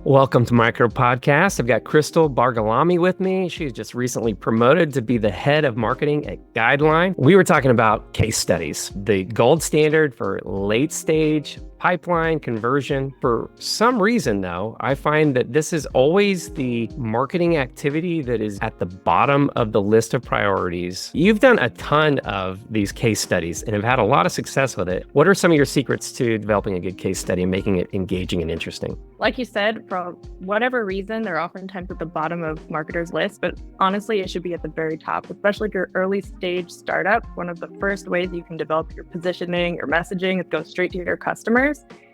Welcome to Micro Podcast. I've got Krystal Barghelame with me. She's just recently promoted to be the head of marketing at Guideline. We were talking about case studies, the gold standard for late stage pipeline conversion. For some reason, though, I find that this is always the marketing activity that is at the bottom of the list of priorities. You've done a ton of these case studies and have had a lot of success with it. What are some of your secrets to developing a good case study and making it engaging and interesting? Like you said, for whatever reason, they're oftentimes at the bottom of marketers' lists, but honestly, it should be at the very top, especially if you're early stage startup. One of the first ways you can develop your positioning, your messaging is go straight to your customers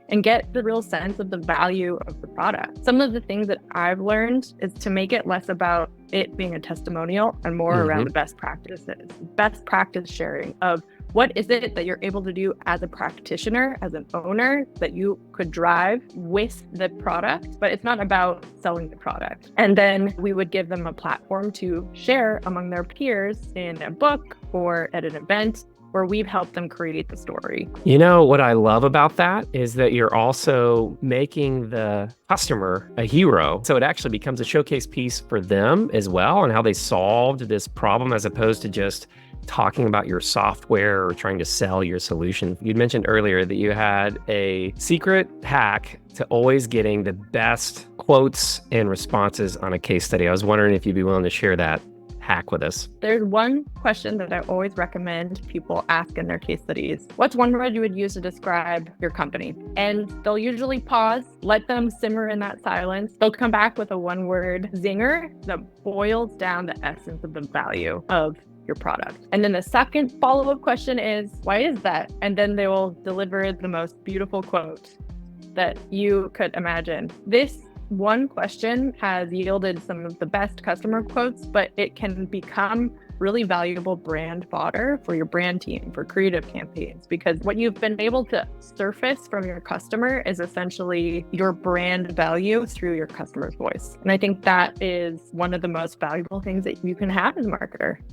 and get the real sense of the value of the product. Some of the things that I've learned is to make it less about it being a testimonial and more around the best practices, best practice sharing of what is it that you're able to do as a practitioner, as an owner, that you could drive with the product, but it's not about selling the product. And then we would give them a platform to share among their peers in a book or at an event where we've helped them create the story. You know, what I love about that is that you're also making the customer a hero. So it actually becomes a showcase piece for them as well and how they solved this problem as opposed to just talking about your software or trying to sell your solution. You mentioned earlier that you had a secret hack to always getting the best quotes and responses on a case study. I was wondering if you'd be willing to share that hack with us. There's one question that I always recommend people ask in their case studies. What's one word you would use to describe your company? And they'll usually pause, let them simmer in that silence. They'll come back with a one-word zinger that boils down the essence of the value of your product. And then the second follow-up question is, why is that? And then they will deliver the most beautiful quote that you could imagine. This one question has yielded some of the best customer quotes, but it can become really valuable brand fodder for your brand team, for creative campaigns, because what you've been able to surface from your customer is essentially your brand value through your customer's voice. And I think that is one of the most valuable things that you can have as a marketer.